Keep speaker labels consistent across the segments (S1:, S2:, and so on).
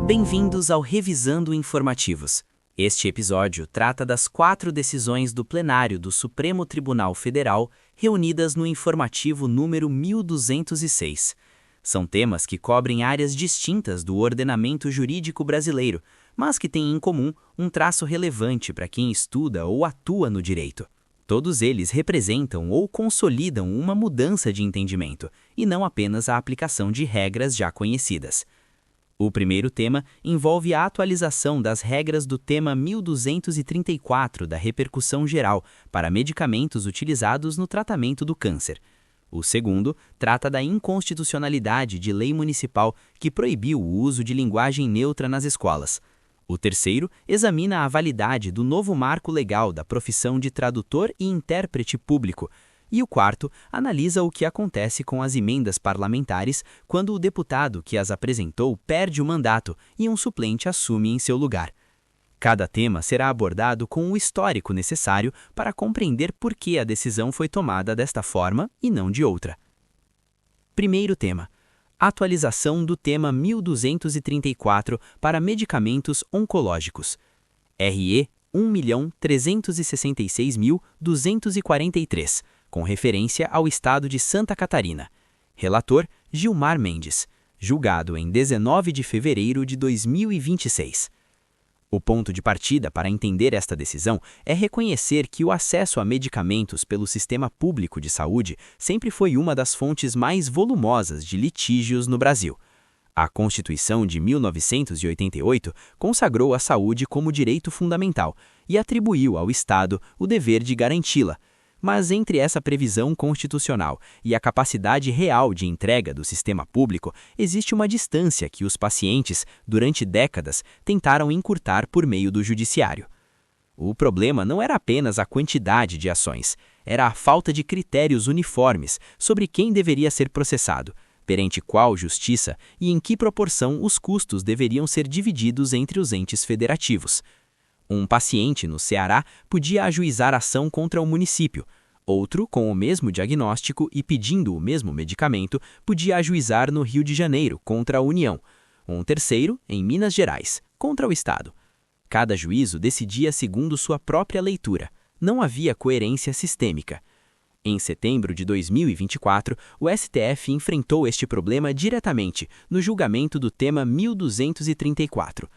S1: Bem-vindos ao Revisando Informativos. Este episódio trata das 4 decisões do plenário do Supremo Tribunal Federal reunidas no informativo número 1206. São temas que cobrem áreas distintas do ordenamento jurídico brasileiro, mas que têm em comum um traço relevante para quem estuda ou atua no direito. Todos eles representam ou consolidam uma mudança de entendimento, e não apenas a aplicação de regras já conhecidas. O primeiro tema envolve a atualização das regras do tema 1234 da repercussão geral para medicamentos utilizados no tratamento do câncer. O segundo trata da inconstitucionalidade de lei municipal que proibiu o uso de linguagem neutra nas escolas. O terceiro examina a validade do novo marco legal da profissão de tradutor e intérprete público. E o quarto analisa o que acontece com as emendas parlamentares quando o deputado que as apresentou perde o mandato e um suplente assume em seu lugar. Cada tema será abordado com o histórico necessário para compreender por que a decisão foi tomada desta forma e não de outra. Primeiro tema: atualização do tema 1234 para medicamentos oncológicos. RE 1.366.243, com referência ao Estado de Santa Catarina. Relator: Gilmar Mendes. Julgado em 19 de fevereiro de 2026. O ponto de partida para entender esta decisão é reconhecer que o acesso a medicamentos pelo sistema público de saúde sempre foi uma das fontes mais volumosas de litígios no Brasil. A Constituição de 1988 consagrou a saúde como direito fundamental e atribuiu ao Estado o dever de garanti-la. Mas entre essa previsão constitucional e a capacidade real de entrega do sistema público, existe uma distância que os pacientes, durante décadas, tentaram encurtar por meio do judiciário. O problema não era apenas a quantidade de ações, era a falta de critérios uniformes sobre quem deveria ser processado, perante qual justiça e em que proporção os custos deveriam ser divididos entre os entes federativos. Um paciente no Ceará podia ajuizar ação contra o município. Outro, com o mesmo diagnóstico e pedindo o mesmo medicamento, podia ajuizar no Rio de Janeiro contra a União. Um terceiro, em Minas Gerais, contra o Estado. Cada juízo decidia segundo sua própria leitura. Não havia coerência sistêmica. Em setembro de 2024, o STF enfrentou este problema diretamente no julgamento do tema 1234.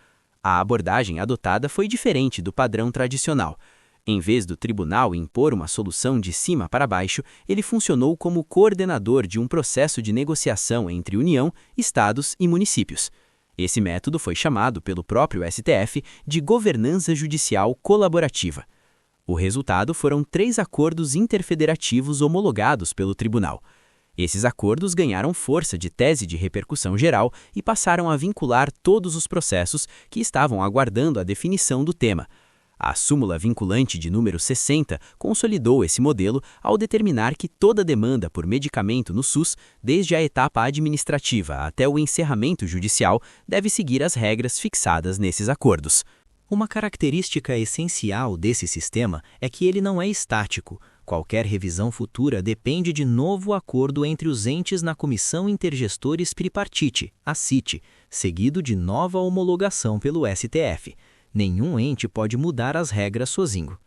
S1: A abordagem adotada foi diferente do padrão tradicional. Em vez do tribunal impor uma solução de cima para baixo, ele funcionou como coordenador de um processo de negociação entre União, estados e municípios. Esse método foi chamado pelo próprio STF de governança judicial colaborativa. O resultado foram 3 acordos interfederativos homologados pelo tribunal. Esses acordos ganharam força de tese de repercussão geral e passaram a vincular todos os processos que estavam aguardando a definição do tema. A súmula vinculante de número 60 consolidou esse modelo ao determinar que toda demanda por medicamento no SUS, desde a etapa administrativa até o encerramento judicial, deve seguir as regras fixadas nesses acordos. Uma característica essencial desse sistema é que ele não é estático. Qualquer revisão futura depende de novo acordo entre os entes na Comissão Intergestores Tripartite, a CIT, seguido de nova homologação pelo STF. Nenhum ente pode mudar as regras sozinho.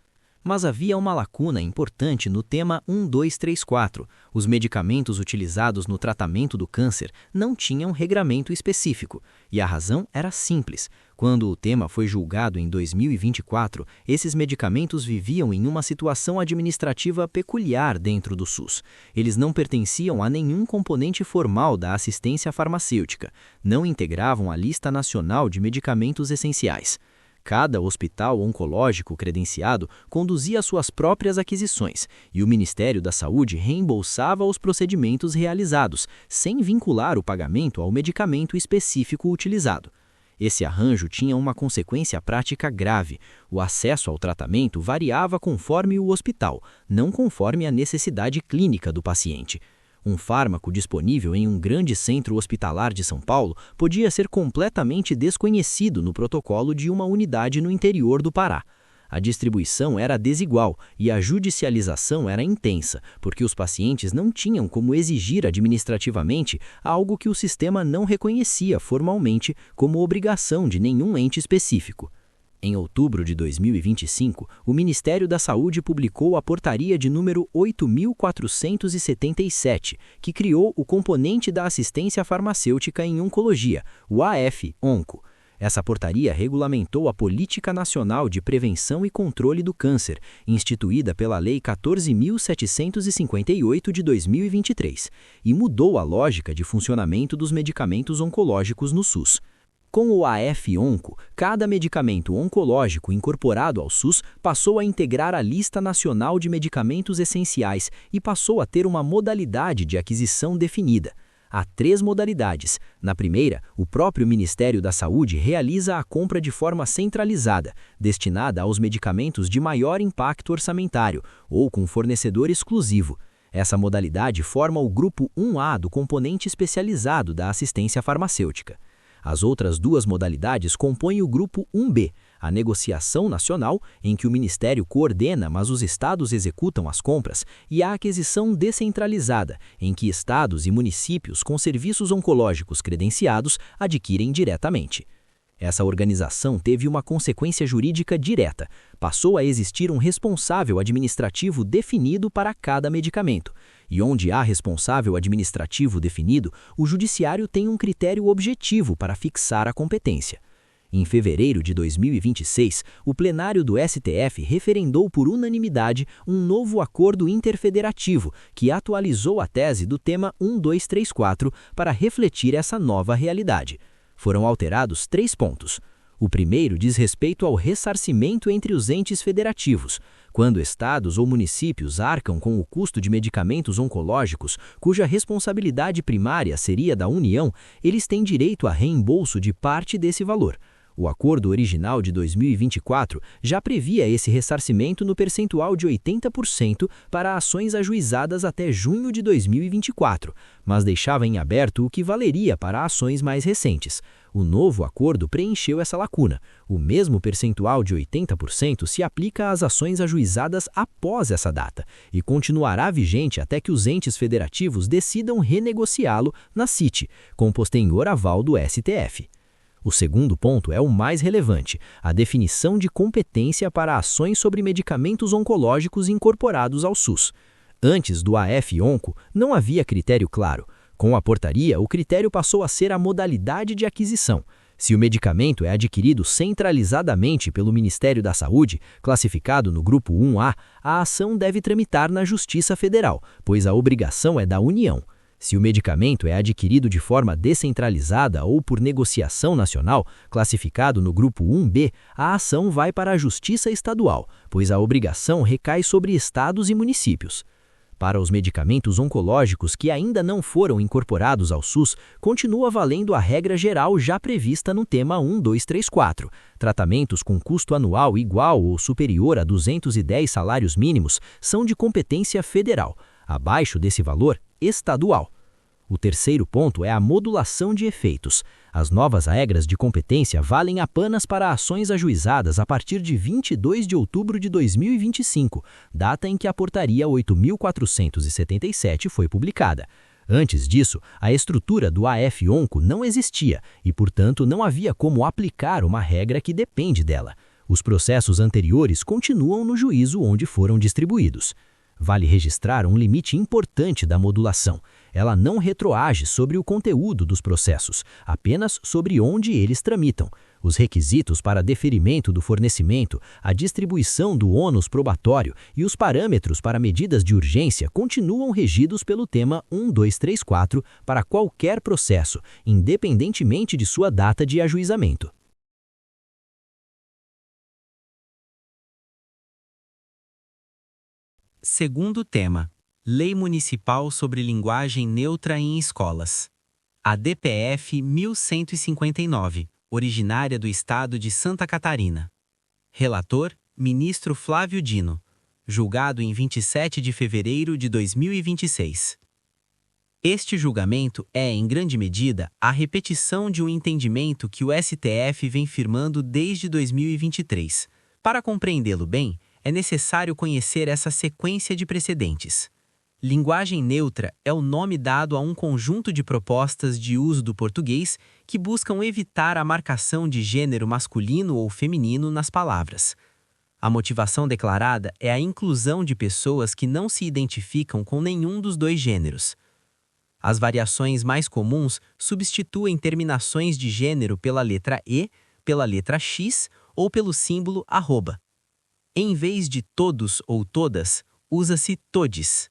S1: Mas havia uma lacuna importante no tema 1234. Os medicamentos utilizados no tratamento do câncer não tinham regramento específico, e a razão era simples. Quando o tema foi julgado em 2024, esses medicamentos viviam em uma situação administrativa peculiar dentro do SUS. Eles não pertenciam a nenhum componente formal da assistência farmacêutica, não integravam a lista nacional de medicamentos essenciais. Cada hospital oncológico credenciado conduzia suas próprias aquisições e o Ministério da Saúde reembolsava os procedimentos realizados, sem vincular o pagamento ao medicamento específico utilizado. Esse arranjo tinha uma consequência prática grave. O acesso ao tratamento variava conforme o hospital, não conforme a necessidade clínica do paciente. Um fármaco disponível em um grande centro hospitalar de São Paulo podia ser completamente desconhecido no protocolo de uma unidade no interior do Pará. a distribuição era desigual e a judicialização era intensa, porque os pacientes não tinham como exigir administrativamente algo que o sistema não reconhecia formalmente como obrigação de nenhum ente específico. Em outubro de 2025, o Ministério da Saúde publicou a portaria de número 8.477, que criou o componente da assistência farmacêutica em oncologia, o AF-ONCO. Essa portaria regulamentou a Política Nacional de Prevenção e Controle do Câncer, instituída pela Lei 14.758 de 2023, e mudou a lógica de funcionamento dos medicamentos oncológicos no SUS. Com o AF-ONCO, cada medicamento oncológico incorporado ao SUS passou a integrar a Lista Nacional de Medicamentos Essenciais e passou a ter uma modalidade de aquisição definida. Há 3 modalidades. Na primeira, o próprio Ministério da Saúde realiza a compra de forma centralizada, destinada aos medicamentos de maior impacto orçamentário, ou com fornecedor exclusivo. Essa modalidade forma o grupo 1A do componente especializado da assistência farmacêutica. As outras 2 modalidades compõem o grupo 1B, a negociação nacional, em que o Ministério coordena, mas os estados executam as compras, e a aquisição descentralizada, em que estados e municípios com serviços oncológicos credenciados adquirem diretamente. Essa organização teve uma consequência jurídica direta. Passou a existir um responsável administrativo definido para cada medicamento. E onde há responsável administrativo definido, o judiciário tem um critério objetivo para fixar a competência. Em fevereiro de 2026, o plenário do STF referendou por unanimidade um novo acordo interfederativo que atualizou a tese do tema 1234 para refletir essa nova realidade. Foram alterados 3 pontos. O primeiro diz respeito ao ressarcimento entre os entes federativos. Quando estados ou municípios arcam com o custo de medicamentos oncológicos, cuja responsabilidade primária seria da União, eles têm direito a reembolso de parte desse valor. O acordo original de 2024 já previa esse ressarcimento no percentual de 80% para ações ajuizadas até junho de 2024, mas deixava em aberto o que valeria para ações mais recentes. O novo acordo preencheu essa lacuna. O mesmo percentual de 80% se aplica às ações ajuizadas após essa data e continuará vigente até que os entes federativos decidam renegociá-lo na CIT, com posterior aval do STF. O segundo ponto é o mais relevante, a definição de competência para ações sobre medicamentos oncológicos incorporados ao SUS. Antes do AF-ONCO, não havia critério claro. Com a portaria, o critério passou a ser a modalidade de aquisição. Se o medicamento é adquirido centralizadamente pelo Ministério da Saúde, classificado no grupo 1A, a ação deve tramitar na Justiça Federal, pois a obrigação é da União. Se o medicamento é adquirido de forma descentralizada ou por negociação nacional, classificado no grupo 1B, a ação vai para a Justiça Estadual, pois a obrigação recai sobre estados e municípios. Para os medicamentos oncológicos que ainda não foram incorporados ao SUS, continua valendo a regra geral já prevista no tema 1234. Tratamentos com custo anual igual ou superior a 210 salários mínimos são de competência federal. Abaixo desse valor, estadual. O terceiro ponto é a modulação de efeitos. As novas regras de competência valem apenas para ações ajuizadas a partir de 22 de outubro de 2025, data em que a portaria 8.477 foi publicada. Antes disso, a estrutura do AF-ONCO não existia e, portanto, não havia como aplicar uma regra que depende dela. Os processos anteriores continuam no juízo onde foram distribuídos. Vale registrar um limite importante da modulação. Ela não retroage sobre o conteúdo dos processos, apenas sobre onde eles tramitam. Os requisitos para deferimento do fornecimento, a distribuição do ônus probatório e os parâmetros para medidas de urgência continuam regidos pelo tema 1234 para qualquer processo, independentemente de sua data de ajuizamento.
S2: Segundo tema: Lei Municipal sobre Linguagem Neutra em Escolas. A DPF 1159, originária do Estado de Santa Catarina. Relator: Ministro Flávio Dino. Julgado em 27 de fevereiro de 2026. Este julgamento é, em grande medida, a repetição de um entendimento que o STF vem firmando desde 2023, Para compreendê-lo bem, é necessário conhecer essa sequência de precedentes. Linguagem neutra é o nome dado a um conjunto de propostas de uso do português que buscam evitar a marcação de gênero masculino ou feminino nas palavras. A motivação declarada é a inclusão de pessoas que não se identificam com nenhum dos dois gêneros. As variações mais comuns substituem terminações de gênero pela letra E, pela letra X ou pelo símbolo arroba. Em vez de todos ou todas, usa-se todes.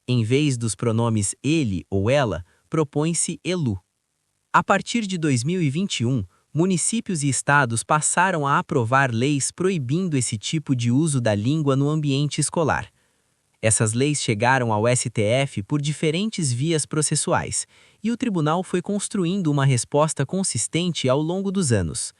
S2: Em vez dos pronomes ele ou ela, propõe-se elu. A partir de 2021, municípios e estados passaram a aprovar leis proibindo esse tipo de uso da língua no ambiente escolar. Essas leis chegaram ao STF por diferentes vias processuais, e o tribunal foi construindo uma resposta consistente ao longo dos anos.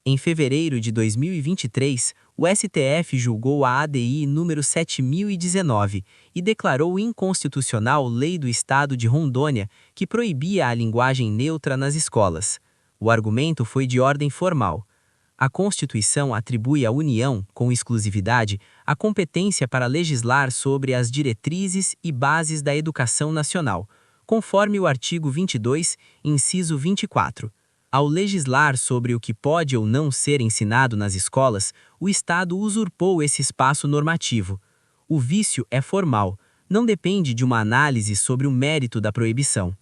S2: Em fevereiro de 2023, o STF julgou a ADI número 7019 e declarou inconstitucional lei do Estado de Rondônia que proibia a linguagem neutra nas escolas. O argumento foi de ordem formal. A Constituição atribui à União, com exclusividade, a competência para legislar sobre as diretrizes e bases da educação nacional, conforme o artigo 22, inciso 24. Ao legislar sobre o que pode ou não ser ensinado nas escolas, o Estado usurpou esse espaço normativo. O vício é formal, não depende de uma análise sobre o mérito da proibição.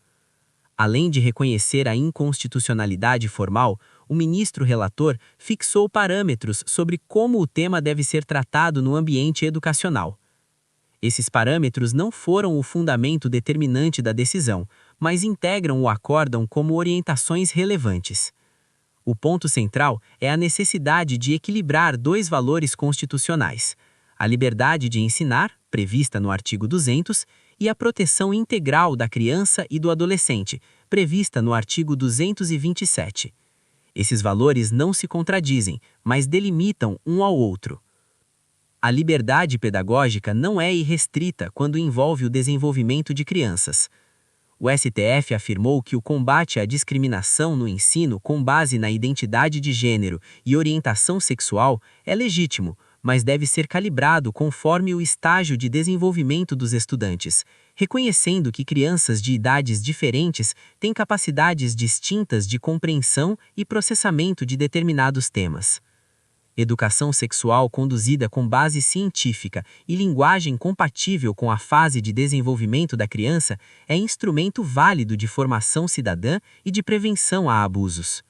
S2: Além de reconhecer a inconstitucionalidade formal, o ministro relator fixou parâmetros sobre como o tema deve ser tratado no ambiente educacional. Esses parâmetros não foram o fundamento determinante da decisão, mas integram o acórdão como orientações relevantes. O ponto central é a necessidade de equilibrar dois valores constitucionais: a liberdade de ensinar, prevista no artigo 200, e a proteção integral da criança e do adolescente, prevista no artigo 227. Esses valores não se contradizem, mas delimitam um ao outro. A liberdade pedagógica não é irrestrita quando envolve o desenvolvimento de crianças. O STF afirmou que o combate à discriminação no ensino com base na identidade de gênero e orientação sexual é legítimo, mas deve ser calibrado conforme o estágio de desenvolvimento dos estudantes, reconhecendo que crianças de idades diferentes têm capacidades distintas de compreensão e processamento de determinados temas. Educação sexual conduzida com base científica e linguagem compatível com a fase de desenvolvimento da criança é instrumento válido de formação cidadã e de prevenção a abusos.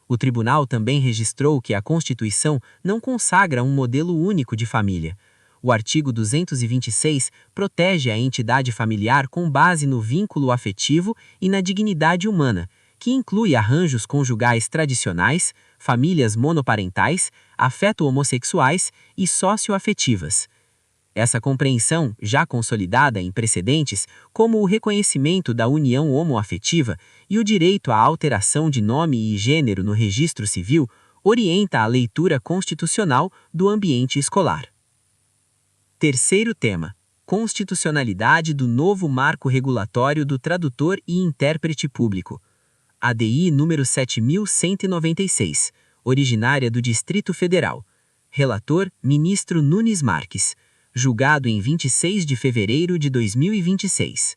S2: O tribunal também registrou que a Constituição não consagra um modelo único de família. O artigo 226 protege a entidade familiar com base no vínculo afetivo e na dignidade humana, que inclui arranjos conjugais tradicionais, famílias monoparentais, afeto-homossexuais e socioafetivas. Essa compreensão, já consolidada em precedentes, como o reconhecimento da união homoafetiva e o direito à alteração de nome e gênero no registro civil, orienta a leitura constitucional do ambiente escolar. Terceiro tema: constitucionalidade do novo marco regulatório do tradutor e intérprete público. ADI número 7196, originária do Distrito Federal. Relator, ministro Nunes Marques. Julgado em 26 de fevereiro de 2026.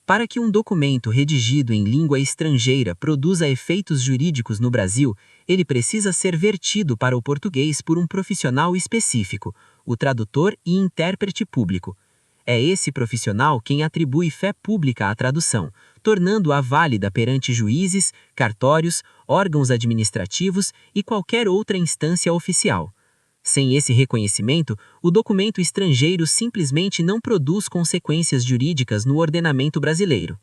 S2: Para que um documento redigido em língua estrangeira produza efeitos jurídicos no Brasil, ele precisa ser vertido para o português por um profissional específico, o tradutor e intérprete público. É esse profissional quem atribui fé pública à tradução, tornando-a válida perante juízes, cartórios, órgãos administrativos e qualquer outra instância oficial. Sem esse reconhecimento, o documento estrangeiro simplesmente não produz consequências jurídicas no ordenamento brasileiro.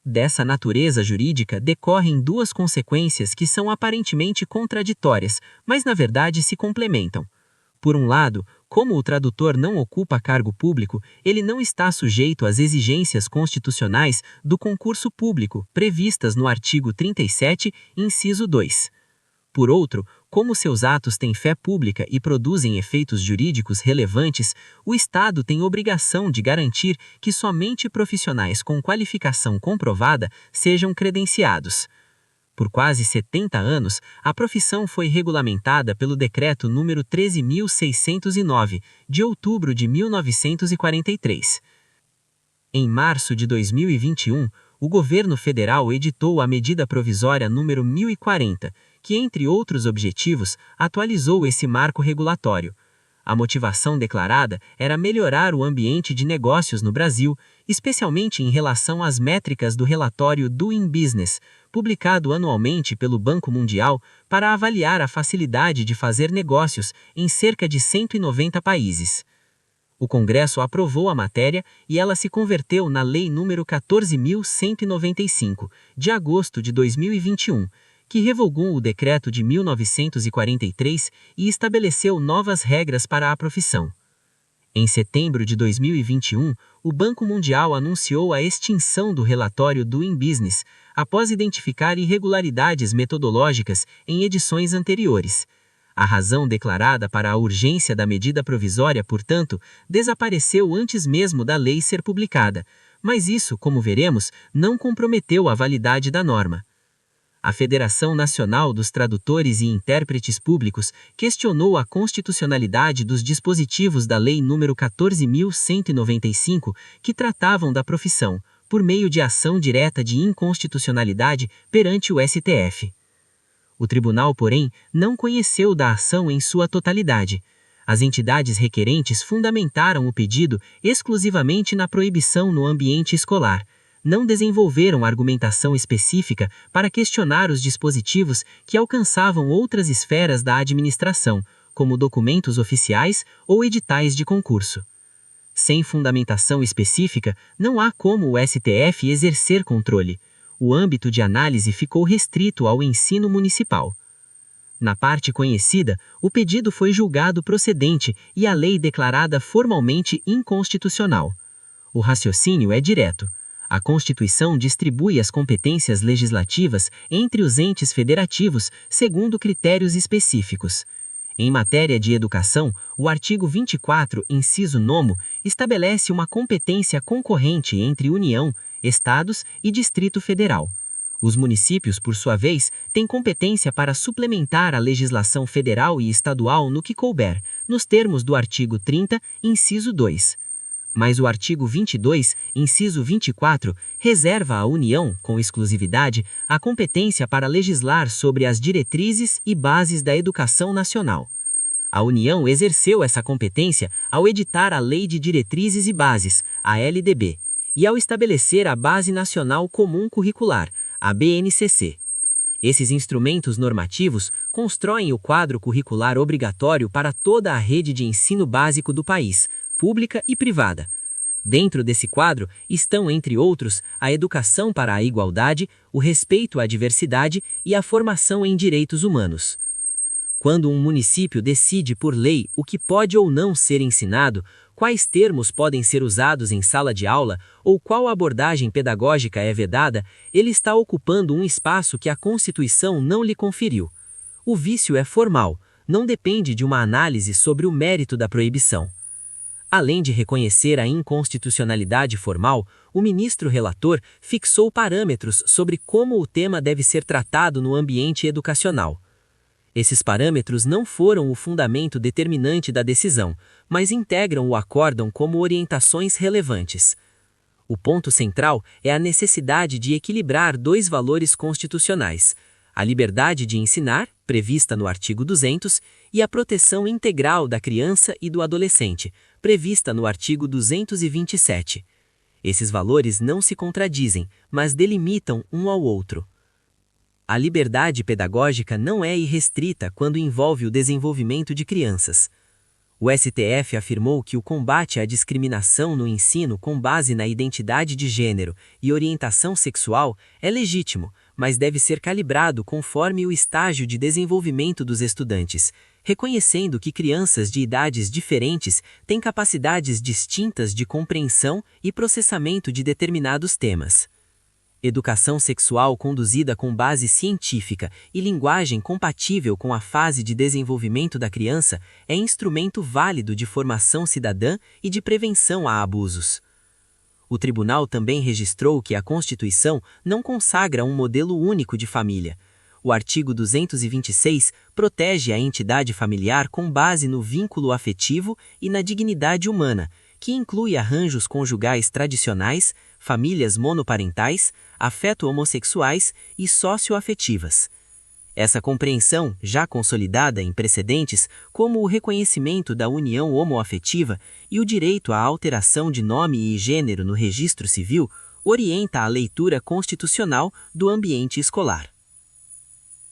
S2: Dessa natureza jurídica decorrem duas consequências que são aparentemente contraditórias, mas na verdade se complementam. Por um lado, como o tradutor não ocupa cargo público, ele não está sujeito às exigências constitucionais do concurso público previstas no artigo 37, inciso 2. Por outro, como seus atos têm fé pública e produzem efeitos jurídicos relevantes, o Estado tem obrigação de garantir que somente profissionais com qualificação comprovada sejam credenciados. Por quase 70 anos, a profissão foi regulamentada pelo Decreto número 13.609, de outubro de 1943. Em março de 2021, o governo federal editou a medida provisória número 1040, que, entre outros objetivos, atualizou esse marco regulatório. A motivação declarada era melhorar o ambiente de negócios no Brasil, especialmente em relação às métricas do relatório Doing Business, publicado anualmente pelo Banco Mundial para avaliar a facilidade de fazer negócios em cerca de 190 países. O Congresso aprovou a matéria e ela se converteu na Lei nº 14.195, de agosto de 2021, que revogou o Decreto de 1943 e estabeleceu novas regras para a profissão. Em setembro de 2021, o Banco Mundial anunciou a extinção do relatório Doing Business, após identificar irregularidades metodológicas em edições anteriores. A razão declarada para a urgência da medida provisória, portanto, desapareceu antes mesmo da lei ser publicada, mas isso, como veremos, não comprometeu a validade da norma. A Federação Nacional dos Tradutores e Intérpretes Públicos questionou a constitucionalidade dos dispositivos da Lei nº 14.195 que tratavam da profissão, por meio de ação direta de inconstitucionalidade perante o STF. O tribunal, porém, não conheceu da ação em sua totalidade. As entidades requerentes fundamentaram o pedido exclusivamente na proibição no ambiente escolar. Não desenvolveram argumentação específica para questionar os dispositivos que alcançavam outras esferas da administração, como documentos oficiais ou editais de concurso. Sem fundamentação específica, não há como o STF exercer controle. O âmbito de análise ficou restrito ao ensino municipal. Na parte conhecida, o pedido foi julgado procedente e a lei declarada formalmente inconstitucional. O raciocínio é direto. A Constituição distribui as competências legislativas entre os entes federativos segundo critérios específicos. Em matéria de educação, o artigo 24, inciso 9, estabelece uma competência concorrente entre União, Estados e Distrito Federal. Os municípios, por sua vez, têm competência para suplementar a legislação federal e estadual no que couber, nos termos do artigo 30, inciso 2. Mas o artigo 22, inciso 24, reserva à União, com exclusividade, a competência para legislar sobre as diretrizes e bases da educação nacional. A União exerceu essa competência ao editar a Lei de Diretrizes e Bases, a LDB, e ao estabelecer a Base Nacional Comum Curricular, a BNCC. Esses instrumentos normativos constroem o quadro curricular obrigatório para toda a rede de ensino básico do país, pública e privada. Dentro desse quadro estão, entre outros, a educação para a igualdade, o respeito à diversidade e a formação em direitos humanos. Quando um município decide por lei o que pode ou não ser ensinado, quais termos podem ser usados em sala de aula ou qual abordagem pedagógica é vedada, ele está ocupando um espaço que a Constituição não lhe conferiu. O vício é formal, não depende de uma análise sobre o mérito da proibição. Além de reconhecer a inconstitucionalidade formal, o ministro relator fixou parâmetros sobre como o tema deve ser tratado no ambiente educacional. Esses parâmetros não foram o fundamento determinante da decisão, mas integram o acórdão como orientações relevantes. O ponto central é a necessidade de equilibrar dois valores constitucionais: a liberdade de ensinar, prevista no artigo 200, e a proteção integral da criança e do adolescente, prevista no artigo 227. Esses valores não se contradizem, mas delimitam um ao outro. A liberdade pedagógica não é irrestrita quando envolve o desenvolvimento de crianças. O STF afirmou que o combate à discriminação no ensino com base na identidade de gênero e orientação sexual é legítimo, mas deve ser calibrado conforme o estágio de desenvolvimento dos estudantes, reconhecendo que crianças de idades diferentes têm capacidades distintas de compreensão e processamento de determinados temas. Educação sexual conduzida com base científica e linguagem compatível com a fase de desenvolvimento da criança é instrumento válido de formação cidadã e de prevenção a abusos. O tribunal também registrou que a Constituição não consagra um modelo único de família,
S3: O artigo 226 protege a entidade familiar com base no vínculo afetivo e na dignidade humana, que inclui arranjos conjugais tradicionais, famílias monoparentais, afeto-homossexuais e socioafetivas. Essa compreensão, já consolidada em precedentes, como o reconhecimento da união homoafetiva e o direito à alteração de nome e gênero no registro civil, orienta a leitura constitucional do ambiente escolar.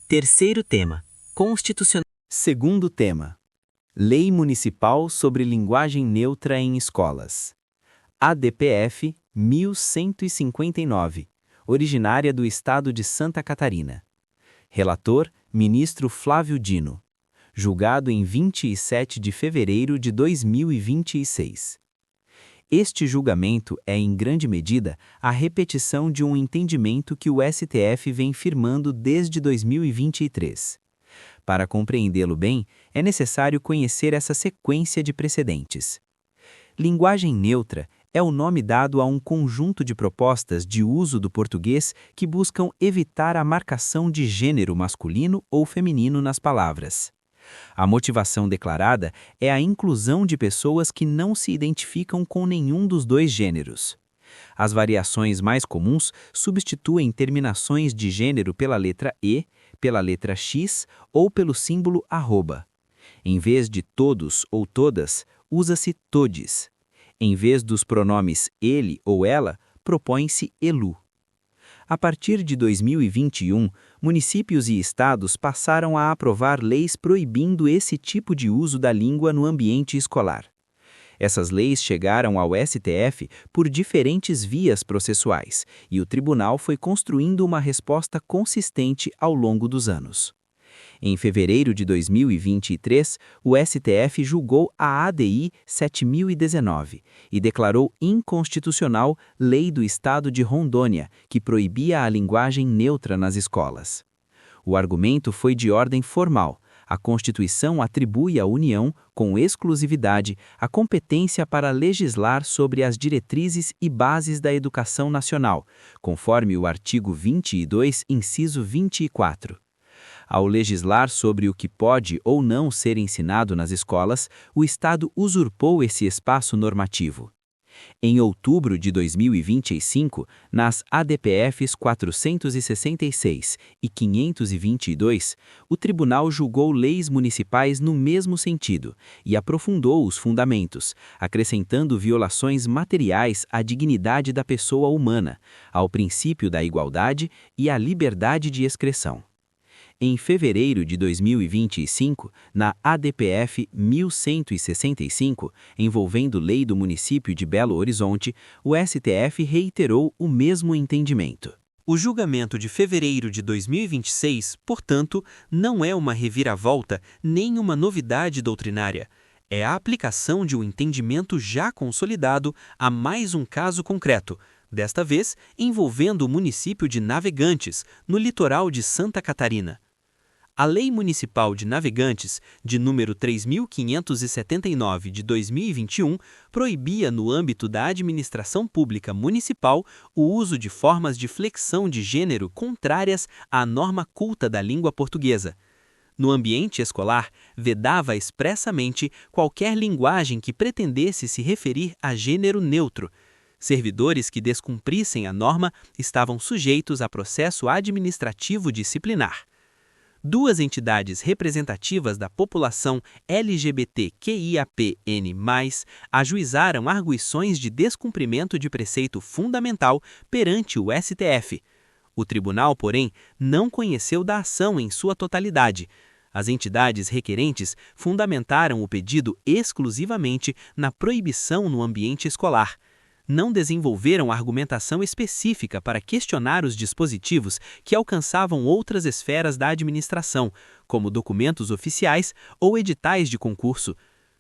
S3: Terceiro tema: constitucional.
S1: Segundo tema: Lei Municipal sobre Linguagem Neutra em Escolas. ADPF 1159, originária do Estado de Santa Catarina. Relator: Ministro Flávio Dino. Julgado em 27 de fevereiro de 2026. Este julgamento é, em grande medida, a repetição de um entendimento que o STF vem firmando desde 2023. Para compreendê-lo bem, é necessário conhecer essa sequência de precedentes. Linguagem neutra é o nome dado a um conjunto de propostas de uso do português que buscam evitar a marcação de gênero masculino ou feminino nas palavras. A motivação declarada é a inclusão de pessoas que não se identificam com nenhum dos dois gêneros. As variações mais comuns substituem terminações de gênero pela letra E, pela letra X ou pelo símbolo arroba. Em vez de todos ou todas, usa-se todes. Em vez dos pronomes ele ou ela, propõe-se elu. A partir de 2021, municípios e estados passaram a aprovar leis proibindo esse tipo de uso da língua no ambiente escolar. Essas leis chegaram ao STF por diferentes vias processuais, e o tribunal foi construindo uma resposta consistente ao longo dos anos. Em fevereiro de 2023, o STF julgou a ADI 7019 e declarou inconstitucional Lei do Estado de Rondônia, que proibia a linguagem neutra nas escolas. O argumento foi de ordem formal. A Constituição atribui à União, com exclusividade, a competência para legislar sobre as diretrizes e bases da educação nacional, conforme o artigo 22, inciso 24. Ao legislar sobre o que pode ou não ser ensinado nas escolas, o Estado usurpou esse espaço normativo. Em outubro de 2025, nas ADPFs 466 e 522, o tribunal julgou leis municipais no mesmo sentido e aprofundou os fundamentos, acrescentando violações materiais à dignidade da pessoa humana, ao princípio da igualdade e à liberdade de expressão. Em fevereiro de 2025, na ADPF 1165, envolvendo lei do município de Belo Horizonte, o STF reiterou o mesmo entendimento.
S2: O julgamento de fevereiro de 2026, portanto, não é uma reviravolta nem uma novidade doutrinária. É a aplicação de um entendimento já consolidado a mais um caso concreto, desta vez envolvendo o município de Navegantes, no litoral de Santa Catarina. A Lei Municipal de Navegantes, de número 3.579 de 2021, proibia no âmbito da administração pública municipal o uso de formas de flexão de gênero contrárias à norma culta da língua portuguesa. No ambiente escolar, vedava expressamente qualquer linguagem que pretendesse se referir a gênero neutro. Servidores que descumprissem a norma estavam sujeitos a processo administrativo disciplinar. Duas entidades representativas da população LGBTQIAPN+, ajuizaram arguições de descumprimento de preceito fundamental perante o STF. O tribunal, porém, não conheceu da ação em sua totalidade. As entidades requerentes fundamentaram o pedido exclusivamente na proibição no ambiente escolar. Não desenvolveram argumentação específica para questionar os dispositivos que alcançavam outras esferas da administração, como documentos oficiais ou editais de concurso.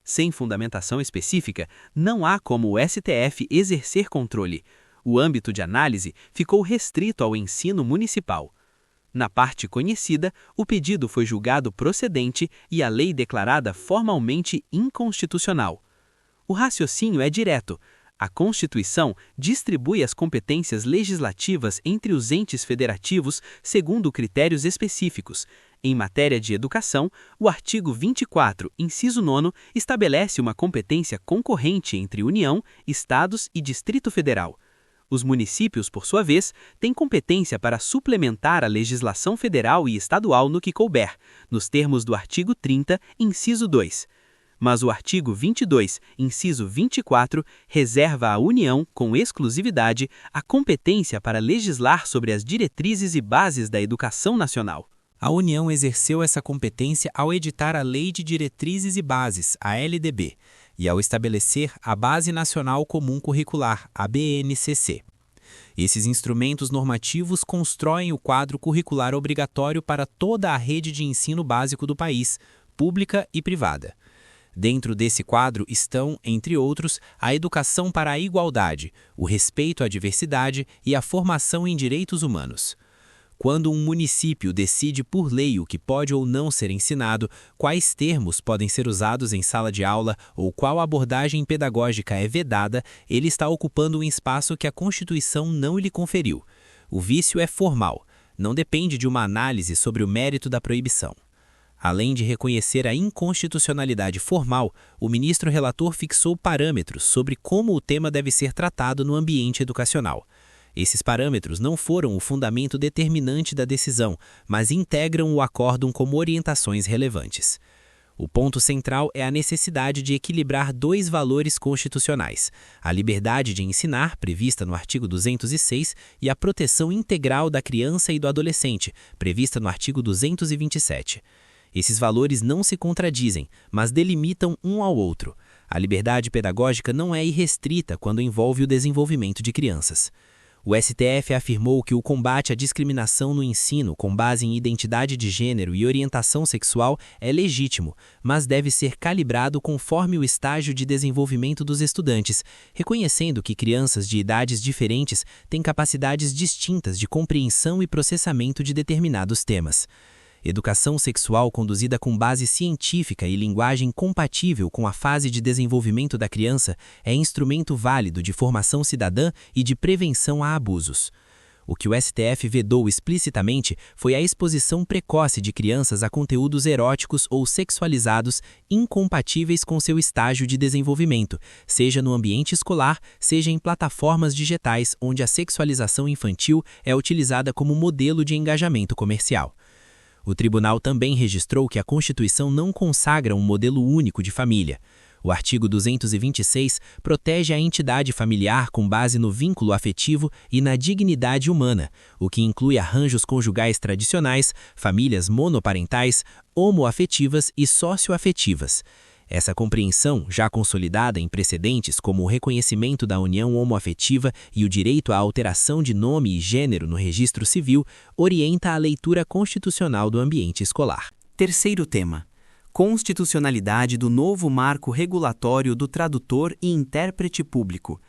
S2: Sem fundamentação específica, não há como o STF exercer controle. O âmbito de análise ficou restrito ao ensino municipal. Na parte conhecida, o pedido foi julgado procedente e a lei declarada formalmente inconstitucional. O raciocínio é direto.
S1: A Constituição distribui as competências legislativas entre os entes federativos segundo critérios específicos. Em matéria de educação, o artigo 24, inciso 9, estabelece uma competência concorrente entre União, Estados e Distrito Federal. Os municípios, por sua vez, têm competência para suplementar a legislação federal e estadual no que couber, nos termos do artigo 30, inciso 2. Mas o artigo 22, inciso 24, reserva à União, com exclusividade, a competência para legislar sobre as diretrizes e bases da educação nacional.
S2: A União exerceu essa competência ao editar a Lei de Diretrizes e Bases, a LDB, e ao estabelecer a Base Nacional Comum Curricular, a BNCC. Esses instrumentos normativos constroem o quadro curricular obrigatório para toda a rede de ensino básico do país, pública e privada. Dentro desse quadro estão, entre outros, a educação para a igualdade, o respeito à diversidade e a formação em direitos humanos. Quando um município decide por lei o que pode ou não ser ensinado, quais termos podem ser usados em sala de aula ou qual abordagem pedagógica é vedada, ele está ocupando um espaço que a Constituição não lhe conferiu. O vício é formal, não depende de uma análise sobre o mérito da proibição. Além de reconhecer a inconstitucionalidade formal, o ministro relator fixou parâmetros sobre como o tema deve ser tratado no ambiente educacional. Esses parâmetros não foram o fundamento determinante da decisão, mas integram o acórdão como orientações relevantes. O ponto central é a necessidade de equilibrar dois valores constitucionais: a liberdade de ensinar, prevista no artigo 206, e a proteção integral da criança e do adolescente, prevista no artigo 227. Esses valores não se contradizem, mas delimitam um ao outro. A liberdade pedagógica não é irrestrita quando envolve o desenvolvimento de crianças. O STF afirmou que o combate à discriminação no ensino com base em identidade de gênero e orientação sexual é legítimo, mas deve ser calibrado conforme o estágio de desenvolvimento dos estudantes, reconhecendo que crianças de idades diferentes têm capacidades distintas de compreensão e processamento de determinados temas. Educação sexual conduzida com base científica e linguagem compatível com a fase de desenvolvimento da criança é instrumento válido de formação cidadã e de prevenção a abusos. O que o STF vedou explicitamente foi a exposição precoce de crianças a conteúdos eróticos ou sexualizados incompatíveis com seu estágio de desenvolvimento, seja no ambiente escolar, seja em plataformas digitais onde a sexualização infantil é utilizada como modelo de engajamento comercial. O tribunal também registrou que a Constituição não consagra um modelo único de família. O artigo 226 protege a entidade familiar com base no vínculo afetivo e na dignidade humana, o que inclui arranjos conjugais tradicionais, famílias monoparentais, homoafetivas e socioafetivas. Essa compreensão, já consolidada em precedentes como o reconhecimento da união homoafetiva e o direito à alteração de nome e gênero no registro civil, orienta a leitura constitucional do ambiente escolar.
S1: Terceiro tema: constitucionalidade do novo marco regulatório do tradutor e intérprete público,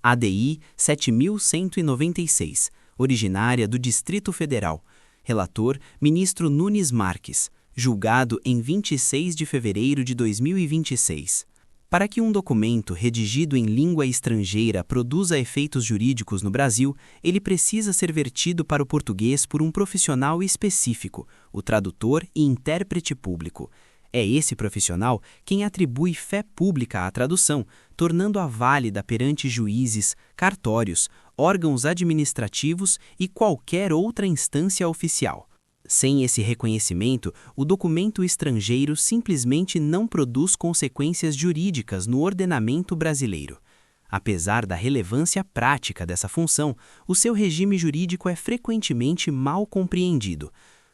S1: ADI 7196, originária do Distrito Federal. Relator, ministro Nunes Marques. Julgado em 26 de fevereiro de 2026. Para que um documento redigido em língua estrangeira produza efeitos jurídicos no Brasil, ele precisa ser vertido para o português por um profissional específico, o tradutor e intérprete público. É esse profissional quem atribui fé pública à tradução, tornando-a válida perante juízes, cartórios, órgãos administrativos e qualquer outra instância oficial. Sem esse reconhecimento, o documento estrangeiro simplesmente não produz consequências jurídicas no ordenamento brasileiro. Apesar da relevância prática dessa função, o seu regime jurídico é frequentemente mal compreendido.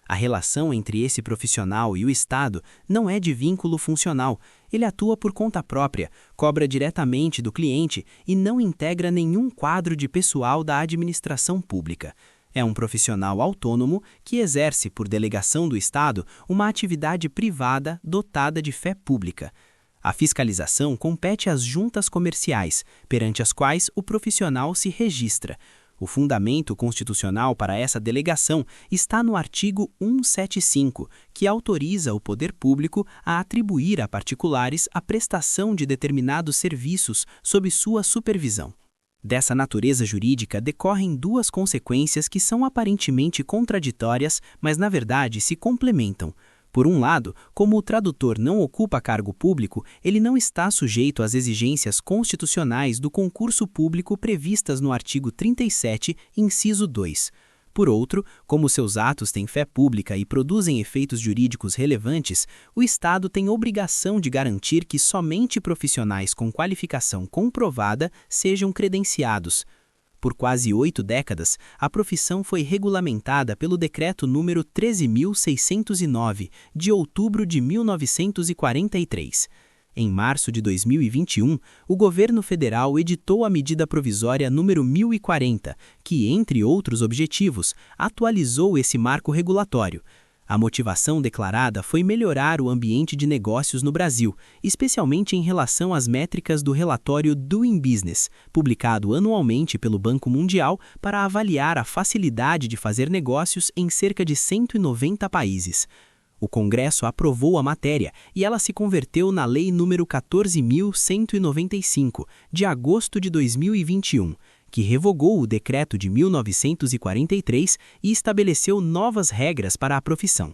S1: A relação entre esse profissional e o Estado não é de vínculo funcional. Ele atua por conta própria, cobra diretamente do cliente e não integra nenhum quadro de pessoal da administração pública. É um profissional autônomo que exerce, por delegação do Estado, uma atividade privada dotada de fé pública. A fiscalização compete às juntas comerciais, perante as quais o profissional se registra. O fundamento constitucional para essa delegação está no artigo 175, que autoriza o poder público a atribuir a particulares a prestação de determinados serviços sob sua supervisão. Dessa natureza jurídica decorrem duas consequências que são aparentemente contraditórias, mas na verdade se complementam. Por um lado, como o tradutor não ocupa cargo público, ele não está sujeito às exigências constitucionais do concurso público previstas no artigo 37, inciso 2. Por outro, como seus atos têm fé pública e produzem efeitos jurídicos relevantes, o Estado tem obrigação de garantir que somente profissionais com qualificação comprovada sejam credenciados. Por quase 8 décadas, a profissão foi regulamentada pelo Decreto número 13.609, de outubro de 1943. Em março de 2021, o governo federal editou a medida provisória número 1040, que, entre outros objetivos, atualizou esse marco regulatório. A motivação declarada foi melhorar o ambiente de negócios no Brasil, especialmente em relação às métricas do relatório Doing Business, publicado anualmente pelo Banco Mundial para avaliar a facilidade de fazer negócios em cerca de 190 países. O Congresso aprovou a matéria e ela se converteu na Lei nº 14.195, de agosto de 2021, que revogou o Decreto de 1943 e estabeleceu novas regras para a profissão.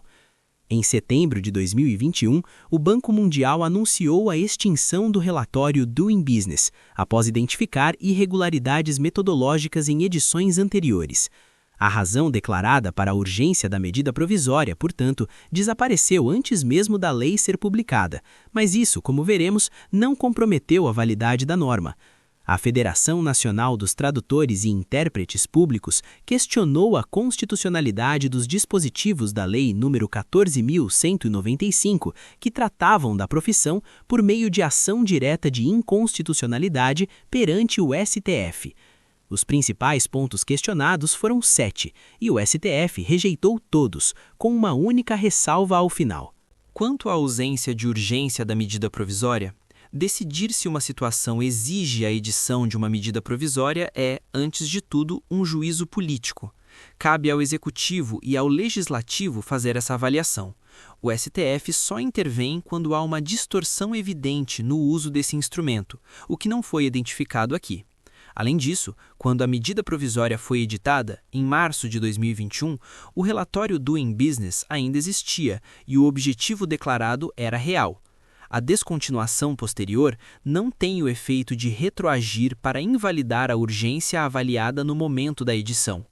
S1: Em setembro de 2021, o Banco Mundial anunciou a extinção do relatório Doing Business, após identificar irregularidades metodológicas em edições anteriores. A razão declarada para a urgência da medida provisória, portanto, desapareceu antes mesmo da lei ser publicada, mas isso, como veremos, não comprometeu a validade da norma. A Federação Nacional dos Tradutores e Intérpretes Públicos questionou a constitucionalidade dos dispositivos da Lei nº 14.195, que tratavam da profissão por meio de ação direta de inconstitucionalidade perante o STF. Os principais pontos questionados foram 7, e o STF rejeitou todos, com uma única ressalva ao final.
S4: Quanto à ausência de urgência da medida provisória, decidir se uma situação exige a edição de uma medida provisória é, antes de tudo, um juízo político. Cabe ao Executivo e ao Legislativo fazer essa avaliação. O STF só intervém quando há uma distorção evidente no uso desse instrumento, o que não foi identificado aqui. Além disso, quando a medida provisória foi editada, em março de 2021, o relatório Doing Business ainda existia e o objetivo declarado era real. A descontinuação posterior não tem o efeito de retroagir para invalidar a urgência avaliada no momento da edição.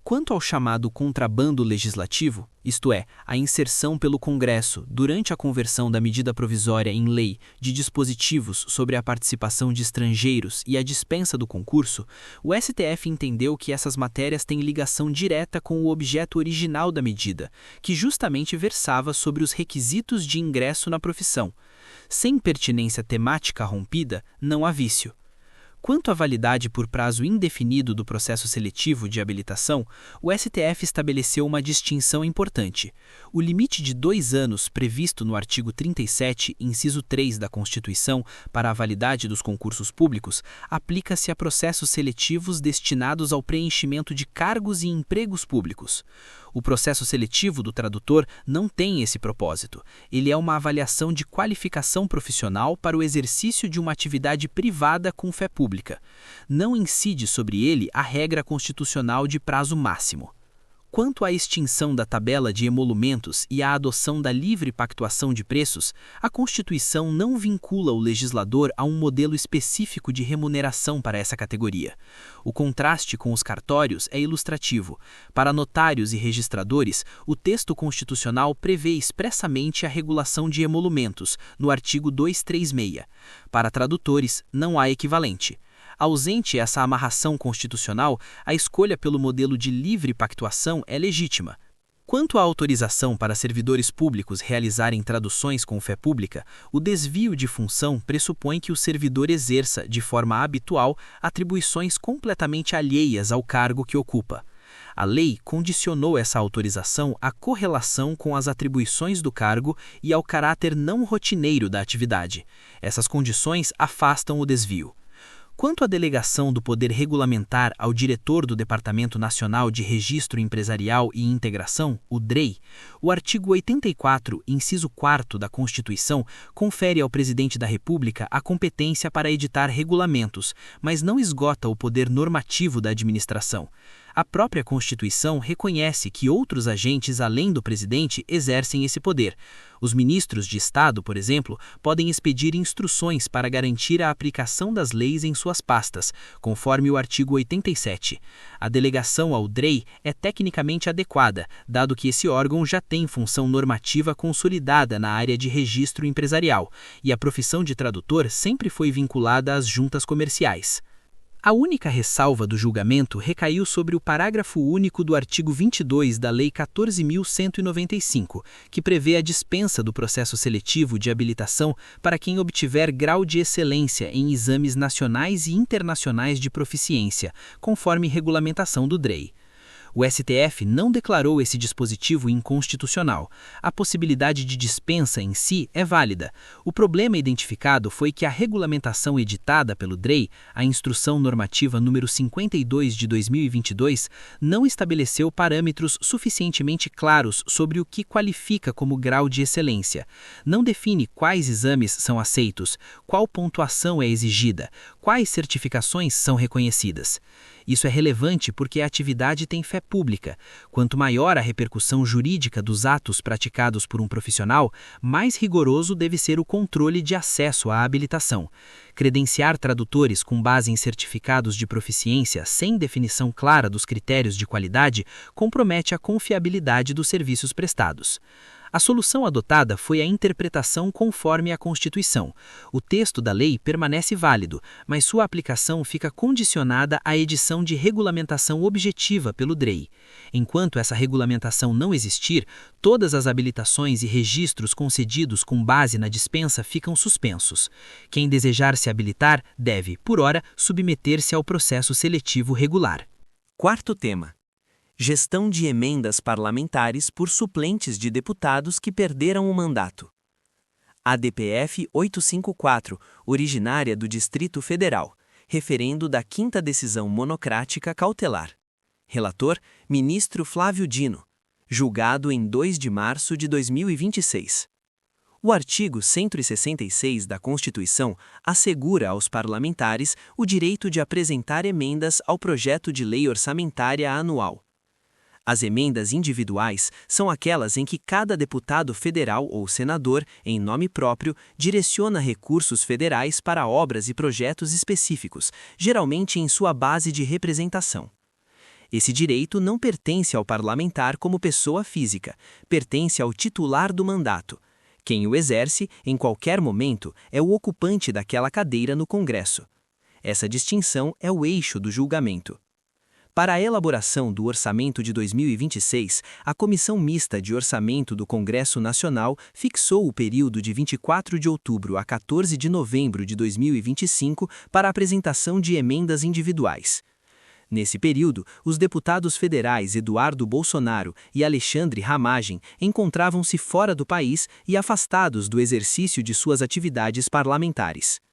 S4: Quanto ao chamado contrabando legislativo, isto é, a inserção pelo Congresso, durante a conversão da medida provisória em lei, de dispositivos sobre a participação de estrangeiros e a dispensa do concurso, o STF entendeu que essas matérias têm ligação direta com o objeto original da medida, que justamente versava sobre os requisitos de ingresso na profissão. Sem pertinência temática rompida, não há vício. Quanto à validade por prazo indefinido do processo seletivo de habilitação, o STF estabeleceu uma distinção importante. O limite de 2 anos previsto no artigo 37, inciso 3 da Constituição, para a validade dos concursos públicos, aplica-se a processos seletivos destinados ao preenchimento de cargos e empregos públicos. O processo seletivo do tradutor não tem esse propósito. Ele é uma avaliação de qualificação profissional para o exercício de uma atividade privada com fé pública. Não incide sobre ele a regra constitucional de prazo máximo. Quanto à extinção da tabela de emolumentos e à adoção da livre pactuação de preços, a Constituição não vincula o legislador a um modelo específico de remuneração para essa categoria. O contraste com os cartórios é ilustrativo. Para notários e registradores, o texto constitucional prevê expressamente a regulação de emolumentos, no artigo 236. Para tradutores, não há equivalente. Ausente essa amarração constitucional, a escolha pelo modelo de livre pactuação é legítima. Quanto à autorização para servidores públicos realizarem traduções com fé pública, o desvio de função pressupõe que o servidor exerça, de forma habitual, atribuições completamente alheias ao cargo que ocupa. A lei condicionou essa autorização à correlação com as atribuições do cargo e ao caráter não rotineiro da atividade. Essas condições afastam o desvio. Quanto à delegação do poder regulamentar ao diretor do Departamento Nacional de Registro Empresarial e Integração, o DREI, o artigo 84, inciso 4º da Constituição, confere ao presidente da República a competência para editar regulamentos, mas não esgota o poder normativo da administração. A própria Constituição reconhece que outros agentes além do presidente exercem esse poder. Os ministros de Estado, por exemplo, podem expedir instruções para garantir a aplicação das leis em suas pastas, conforme o artigo 87. A delegação ao DREI é tecnicamente adequada, dado que esse órgão já tem função normativa consolidada na área de registro empresarial, e a profissão de tradutor sempre foi vinculada às juntas comerciais. A única ressalva do julgamento recaiu sobre o parágrafo único do artigo 22 da Lei 14.195, que prevê a dispensa do processo seletivo de habilitação para quem obtiver grau de excelência em exames nacionais e internacionais de proficiência, conforme regulamentação do DREI. O STF não declarou esse dispositivo inconstitucional. A possibilidade de dispensa em si é válida. O problema identificado foi que a regulamentação editada pelo DREI, a Instrução Normativa número 52 de 2022, não estabeleceu parâmetros suficientemente claros sobre o que qualifica como grau de excelência. Não define quais exames são aceitos, qual pontuação é exigida, quais certificações são reconhecidas. Isso é relevante porque a atividade tem fé pública. Quanto maior a repercussão jurídica dos atos praticados por um profissional, mais rigoroso deve ser o controle de acesso à habilitação. Credenciar tradutores com base em certificados de proficiência sem definição clara dos critérios de qualidade compromete a confiabilidade dos serviços prestados. A solução adotada foi a interpretação conforme a Constituição. O texto da lei permanece válido, mas sua aplicação fica condicionada à edição de regulamentação objetiva pelo DREI. Enquanto essa regulamentação não existir, todas as habilitações e registros concedidos com base na dispensa ficam suspensos. Quem desejar se habilitar deve, por hora, submeter-se ao processo seletivo regular.
S3: Quarto tema: gestão de emendas parlamentares por suplentes de deputados que perderam o mandato. A DPF 854, originária do Distrito Federal, referendo da 5ª Decisão Monocrática Cautelar. Relator, ministro Flávio Dino. Julgado em 2 de março de 2026. O artigo 166 da Constituição assegura aos parlamentares o direito de apresentar emendas ao projeto de lei orçamentária anual. As emendas individuais são aquelas em que cada deputado federal ou senador, em nome próprio, direciona recursos federais para obras e projetos específicos, geralmente em sua base de representação. Esse direito não pertence ao parlamentar como pessoa física, pertence ao titular do mandato. Quem o exerce, em qualquer momento, é o ocupante daquela cadeira no Congresso. Essa distinção é o eixo do julgamento. Para a elaboração do orçamento de 2026, a Comissão Mista de Orçamento do Congresso Nacional fixou o período de 24 de outubro a 14 de novembro de 2025 para a apresentação de emendas individuais. Nesse período, os deputados federais Eduardo Bolsonaro e Alexandre Ramagem encontravam-se fora do país e afastados do exercício de suas atividades parlamentares.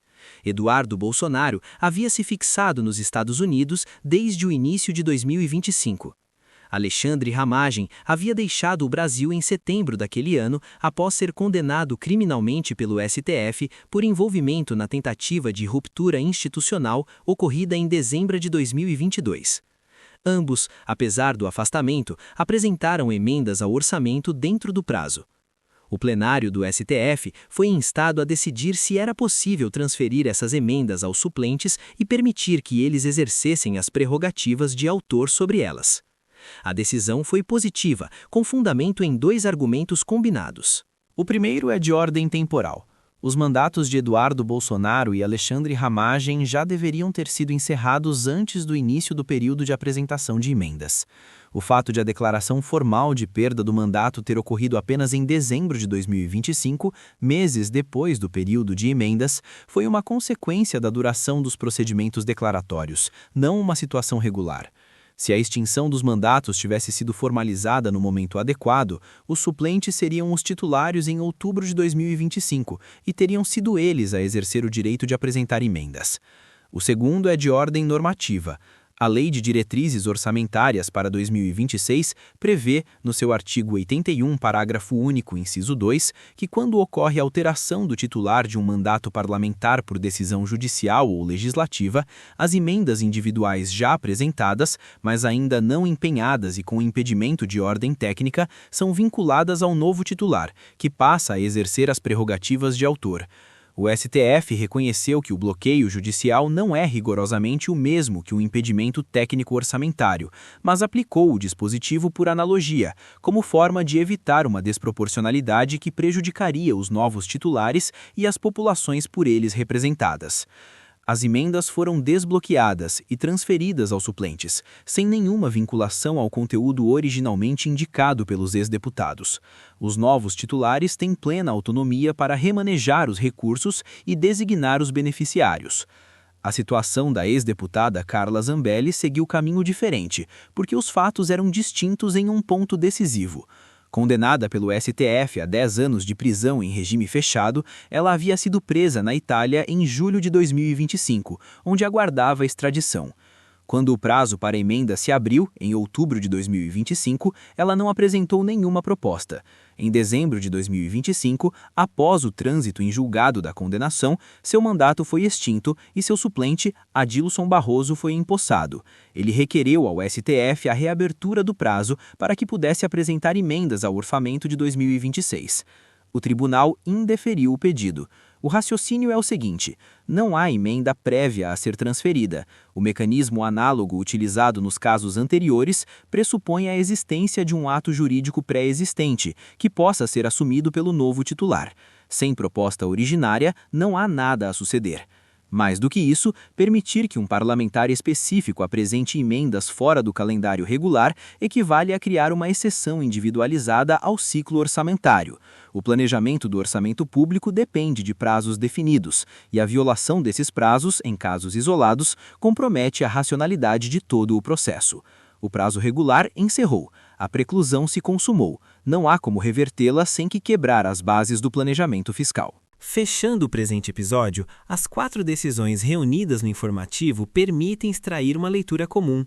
S3: Eduardo Bolsonaro havia se fixado nos Estados Unidos desde o início de 2025. Alexandre Ramagem havia deixado o Brasil em setembro daquele ano após ser condenado criminalmente pelo STF por envolvimento na tentativa de ruptura institucional ocorrida em dezembro de 2022. Ambos, apesar do afastamento, apresentaram emendas ao orçamento dentro do prazo. O plenário do STF foi instado a decidir se era possível transferir essas emendas aos suplentes e permitir que eles exercessem as prerrogativas de autor sobre elas. A decisão foi positiva, com fundamento em 2 argumentos combinados.
S1: O primeiro é de ordem temporal. Os mandatos de Eduardo Bolsonaro e Alexandre Ramagem já deveriam ter sido encerrados antes do início do período de apresentação de emendas. O fato de a declaração formal de perda do mandato ter ocorrido apenas em dezembro de 2025, meses depois do período de emendas, foi uma consequência da duração dos procedimentos declaratórios, não uma situação regular. Se a extinção dos mandatos tivesse sido formalizada no momento adequado, os suplentes seriam os titulares em outubro de 2025 e teriam sido eles a exercer o direito de apresentar emendas. O segundo é de ordem normativa. A Lei de Diretrizes Orçamentárias para 2026 prevê, no seu artigo 81, parágrafo único, inciso 2, que quando ocorre alteração do titular de um mandato parlamentar por decisão judicial ou legislativa, as emendas individuais já apresentadas, mas ainda não empenhadas e com impedimento de ordem técnica, são vinculadas ao novo titular, que passa a exercer as prerrogativas de autor. O STF reconheceu que o bloqueio judicial não é rigorosamente o mesmo que o impedimento técnico orçamentário, mas aplicou o dispositivo por analogia, como forma de evitar uma desproporcionalidade que prejudicaria os novos titulares e as populações por eles representadas. As emendas foram desbloqueadas e transferidas aos suplentes, sem nenhuma vinculação ao conteúdo originalmente indicado pelos ex-deputados. Os novos titulares têm plena autonomia para remanejar os recursos e designar os beneficiários. A situação da ex-deputada Carla Zambelli seguiu caminho diferente, porque os fatos eram distintos em um ponto decisivo. Condenada pelo STF a 10 anos de prisão em regime fechado, ela havia sido presa na Itália em julho de 2025, onde aguardava extradição. Quando o prazo para emenda se abriu, em outubro de 2025, ela não apresentou nenhuma proposta. Em dezembro de 2025, após o trânsito em julgado da condenação, seu mandato foi extinto e seu suplente, Adilson Barroso, foi empossado. Ele requereu ao STF a reabertura do prazo para que pudesse apresentar emendas ao orçamento de 2026. O tribunal indeferiu o pedido. O raciocínio é o seguinte: não há emenda prévia a ser transferida. O mecanismo análogo utilizado nos casos anteriores pressupõe a existência de um ato jurídico pré-existente, que possa ser assumido pelo novo titular. Sem proposta originária, não há nada a suceder. Mais do que isso, permitir que um parlamentar específico apresente emendas fora do calendário regular equivale a criar uma exceção individualizada ao ciclo orçamentário. O planejamento do orçamento público depende de prazos definidos, e a violação desses prazos, em casos isolados, compromete a racionalidade de todo o processo. O prazo regular encerrou, a preclusão se consumou, não há como revertê-la sem que quebrar as bases do planejamento fiscal.
S3: Fechando o presente episódio, as 4 decisões reunidas no informativo permitem extrair uma leitura comum.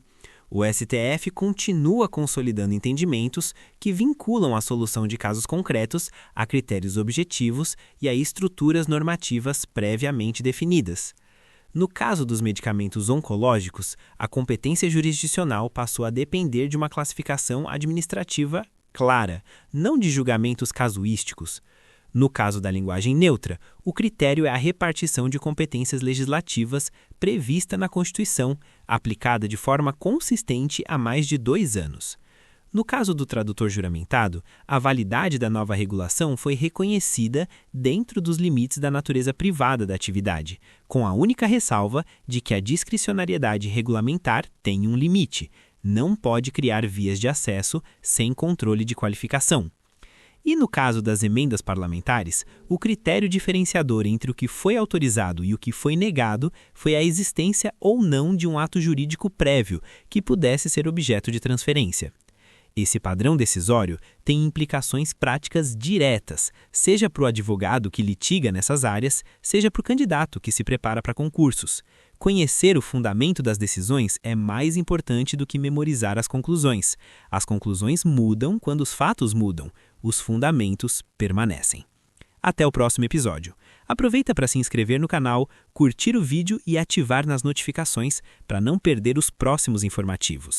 S3: O STF continua consolidando entendimentos que vinculam a solução de casos concretos a critérios objetivos e a estruturas normativas previamente definidas. No caso dos medicamentos oncológicos, a competência jurisdicional passou a depender de uma classificação administrativa clara, não de julgamentos casuísticos. No caso da linguagem neutra, o critério é a repartição de competências legislativas prevista na Constituição, aplicada de forma consistente há mais de 2 anos. No caso do tradutor juramentado, a validade da nova regulação foi reconhecida dentro dos limites da natureza privada da atividade, com a única ressalva de que a discricionariedade regulamentar tem um limite, não pode criar vias de acesso sem controle de qualificação. E no caso das emendas parlamentares, o critério diferenciador entre o que foi autorizado e o que foi negado foi a existência ou não de um ato jurídico prévio que pudesse ser objeto de transferência. Esse padrão decisório tem implicações práticas diretas, seja para o advogado que litiga nessas áreas, seja para o candidato que se prepara para concursos. Conhecer o fundamento das decisões é mais importante do que memorizar as conclusões. As conclusões mudam quando os fatos mudam. Os fundamentos permanecem. Até o próximo episódio. Aproveita para se inscrever no canal, curtir o vídeo e ativar nas notificações para não perder os próximos informativos.